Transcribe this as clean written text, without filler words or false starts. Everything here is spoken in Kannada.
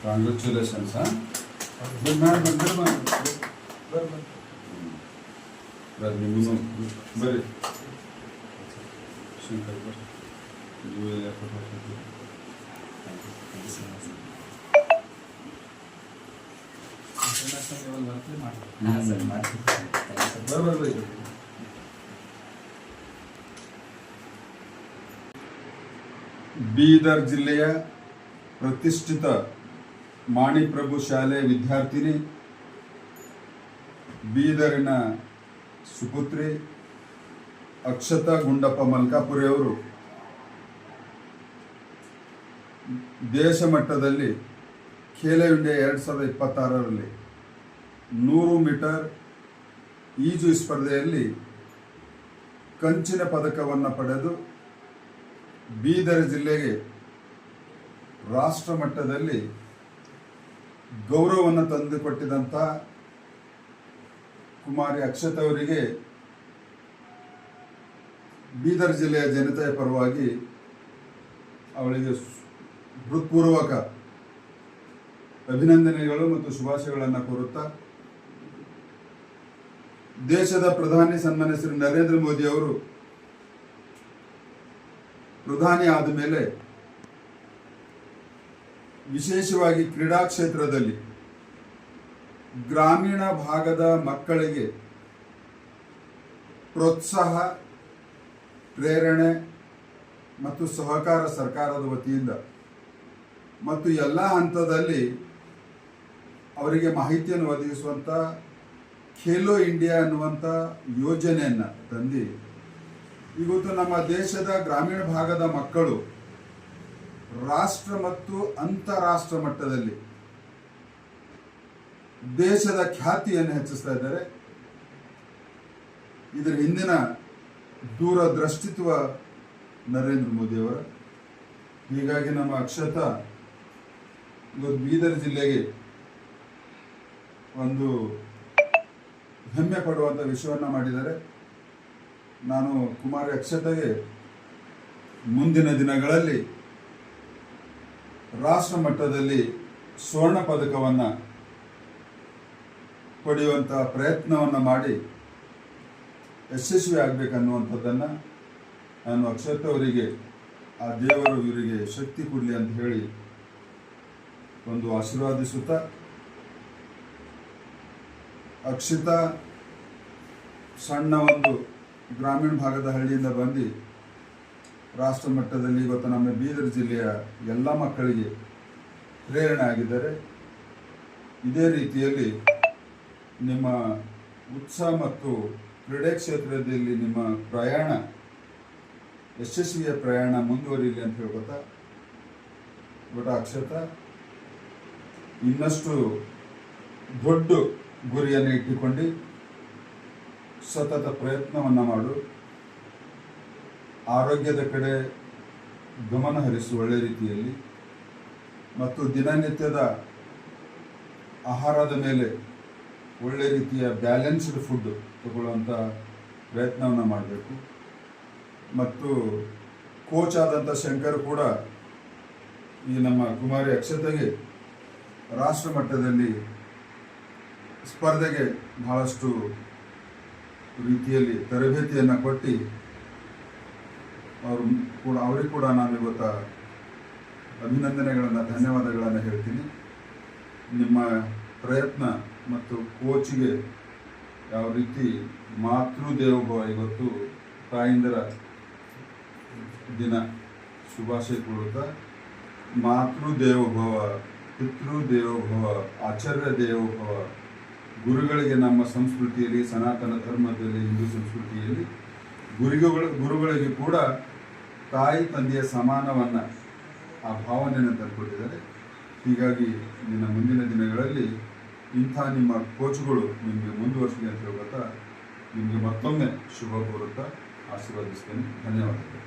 ಕಾಂಗ್ರ್ಯಾಚುಲೇಷನ್ಸ್. ನಿಮ್ಮನ್ನು ಬರ್ರಿ ಶಂಕರ್ ಬರ್ರಿ. ಬೀದರ್ ಜಿಲ್ಲೆಯ ಪ್ರತಿಷ್ಠಿತ ಮಾಣಿಪ್ರಭು ಶಾಲೆ ವಿದ್ಯಾರ್ಥಿನಿ, ಬೀದರಿನ ಸುಪುತ್ರಿ ಅಕ್ಷತಾ ಗುಂಡಪ್ಪ ಮಲ್ಕಾಪುರಿ ಅವರು ದೇಶ ಮಟ್ಟದಲ್ಲಿ ಖೇಲೋ ಇಂಡಿಯಾ 2026ರಲ್ಲಿ 100 ಮೀಟರ್ ಈಜು ಸ್ಪರ್ಧೆಯಲ್ಲಿ ಕಂಚಿನ ಪದಕವನ್ನು ಪಡೆದು ಬೀದರ್ ಜಿಲ್ಲೆಗೆ ರಾಷ್ಟ್ರ ಮಟ್ಟದಲ್ಲಿ ಗೌರವವನ್ನು ತಂದುಕೊಟ್ಟಿದಂಥ ಕುಮಾರಿ ಅಕ್ಷತಾ ಅವರಿಗೆ ಬೀದರ್ ಜಿಲ್ಲೆಯ ಜನತೆಯ ಪರವಾಗಿ ಅವಳಿಗೆ ಹೃತ್ಪೂರ್ವಕ ಅಭಿನಂದನೆಗಳು ಮತ್ತು ಶುಭಾಶಯಗಳನ್ನು ಕೋರುತ್ತಾ, ದೇಶದ ಪ್ರಧಾನಿ ಸನ್ಮಾನ್ಯ ಶ್ರೀ ನರೇಂದ್ರ ಮೋದಿ ಅವರು ಪ್ರಧಾನಿ ಆದ ಮೇಲೆ ವಿಶೇಷವಾಗಿ ಕ್ರೀಡಾ ಕ್ಷೇತ್ರದಲ್ಲಿ ಗ್ರಾಮೀಣ ಭಾಗದ ಮಕ್ಕಳಿಗೆ ಪ್ರೋತ್ಸಾಹ, ಪ್ರೇರಣೆ ಮತ್ತು ಸಹಕಾರ ಸರ್ಕಾರದ ವತಿಯಿಂದ ಮತ್ತು ಎಲ್ಲ ಹಂತದಲ್ಲಿ ಅವರಿಗೆ ಮಾಹಿತಿಯನ್ನು ಒದಗಿಸುವಂಥ ಖೇಲೋ ಇಂಡಿಯಾ ಅನ್ನುವಂಥ ಯೋಜನೆಯನ್ನು ತಂದು ಇವತ್ತು ನಮ್ಮ ದೇಶದ ಗ್ರಾಮೀಣ ಭಾಗದ ಮಕ್ಕಳು ರಾಷ್ಟ್ರ ಮತ್ತು ಅಂತಾರಾಷ್ಟ್ರ ಮಟ್ಟದಲ್ಲಿ ದೇಶದ ಖ್ಯಾತಿಯನ್ನು ಹೆಚ್ಚಿಸ್ತಾ ಇದ್ದಾರೆ. ಇದರ ಹಿಂದಿನ ದೂರದೃಷ್ಟಿತ್ವ ನರೇಂದ್ರ ಮೋದಿಯವರ. ಹೀಗಾಗಿ ನಮ್ಮ ಅಕ್ಷತಾ ಇವತ್ತು ಬೀದರ್ ಜಿಲ್ಲೆಗೆ ಒಂದು ಹೆಮ್ಮೆ ಪಡುವಂಥ ವಿಷಯವನ್ನು ಮಾಡಿದ್ದಾರೆ. ನಾನು ಕುಮಾರಿ ಅಕ್ಷತೆಗೆ ಮುಂದಿನ ದಿನಗಳಲ್ಲಿ ರಾಷ್ಟ್ರ ಮಟ್ಟದಲ್ಲಿ ಸ್ವರ್ಣ ಪದಕವನ್ನು ಪಡೆಯುವಂಥ ಪ್ರಯತ್ನವನ್ನು ಮಾಡಿ ಯಶಸ್ವಿ ಆಗಬೇಕನ್ನುವಂಥದ್ದನ್ನು ನಾನು ಅಕ್ಷತಾ ಅವರಿಗೆ, ಆ ದೇವರು ಇವರಿಗೆ ಶಕ್ತಿ ಕೊಡಲಿ ಅಂತ ಹೇಳಿ ಒಂದು ಆಶೀರ್ವಾದಿಸುತ್ತಾ, ಅಕ್ಷತಾ ಸಣ್ಣ ಒಂದು ಗ್ರಾಮೀಣ ಭಾಗದ ಹಳ್ಳಿಯಿಂದ ಬಂದು ರಾಷ್ಟ್ರ ಮಟ್ಟದಲ್ಲಿ ಇವತ್ತು ನಮ್ಮ ಬೀದರ್ ಜಿಲ್ಲೆಯ ಎಲ್ಲ ಮಕ್ಕಳಿಗೆ ಪ್ರೇರಣೆ ಆಗಿದ್ದಾರೆ. ಇದೇ ರೀತಿಯಲ್ಲಿ ನಿಮ್ಮ ಉತ್ಸಾಹ ಮತ್ತು ಕ್ರೀಡೆ ಕ್ಷೇತ್ರದಲ್ಲಿ ನಿಮ್ಮ ಪ್ರಯಾಣ, ಯಶಸ್ವಿಯ ಪ್ರಯಾಣ ಮುಂದುವರಿಯಲಿ ಅಂತ ಹೇಳ್ಕೊತಾ, ಬಟ್ ಅಕ್ಷತಾ ಇನ್ನಷ್ಟು ದೊಡ್ಡ ಗುರಿಯನ್ನು ಇಟ್ಟುಕೊಂಡು ಸತತ ಪ್ರಯತ್ನವನ್ನು ಮಾಡು. ಆರೋಗ್ಯದ ಕಡೆ ಗಮನ ಹರಿಸು ಒಳ್ಳೆ ರೀತಿಯಲ್ಲಿ, ಮತ್ತು ದಿನನಿತ್ಯದ ಆಹಾರದ ಮೇಲೆ ಒಳ್ಳೆ ರೀತಿಯ ಬ್ಯಾಲೆನ್ಸ್ಡ್ ಫುಡ್ ತಗೊಳ್ಳುವಂಥ ಪ್ರಯತ್ನವನ್ನು ಮಾಡಬೇಕು. ಮತ್ತು ಕೋಚ್ ಆದಂಥ ಶಂಕರ್ ಕೂಡ ಈ ನಮ್ಮ ಕುಮಾರಿ ಅಕ್ಷತೆಗೆ ರಾಷ್ಟ್ರ ಮಟ್ಟದಲ್ಲಿ ಸ್ಪರ್ಧೆಗೆ ಬಹಳಷ್ಟು ರೀತಿಯಲ್ಲಿ ತರಬೇತಿಯನ್ನು ಕೊಟ್ಟು ಅವರಿಗೆ ಕೂಡ ನಾನು ಇವತ್ತು ಅಭಿನಂದನೆಗಳನ್ನು, ಧನ್ಯವಾದಗಳನ್ನು ಹೇಳ್ತೀನಿ. ನಿಮ್ಮ ಪ್ರಯತ್ನ ಮತ್ತು ಕೋಚಿಗೆ ಯಾವ ರೀತಿ ಮಾತೃದೇವೋಭವ, ಇವತ್ತು ತಾಯಂದಿರ ದಿನ ಶುಭಾಶಯ ಕೊಡುತ್ತಾ, ಮಾತೃದೇವೋಭವ, ಪಿತೃದೇವೋಭವ, ಆಚಾರ್ಯ ದೇವೋಭವ, ಗುರುಗಳಿಗೆ ನಮ್ಮ ಸಂಸ್ಕೃತಿಯಲ್ಲಿ, ಸನಾತನ ಧರ್ಮದಲ್ಲಿ, ಹಿಂದೂ ಸಂಸ್ಕೃತಿಯಲ್ಲಿ ಗುರುಗಳಿಗೆ ಕೂಡ ತಾಯಿ ತಂದೆಯ ಸಮಾನವನ್ನು, ಆ ಭಾವನೆಯನ್ನು ತಂದುಕೊಟ್ಟಿದ್ದಾರೆ. ಹೀಗಾಗಿ ನಿನ್ನ ಮುಂದಿನ ದಿನಗಳಲ್ಲಿ ಇಂಥ ನಿಮ್ಮ ಕೋಚ್ಗಳು ನಿಮಗೆ ಮುಂದುವರಿಸಲಿ ಅಂತ ಹೇಳ್ತಾ ನಿಮಗೆ ಮತ್ತೊಮ್ಮೆ ಶುಭ ಕೋರುತ್ತಾ ಆಶೀರ್ವದಿಸ್ತೇನೆ. ಧನ್ಯವಾದಗಳು.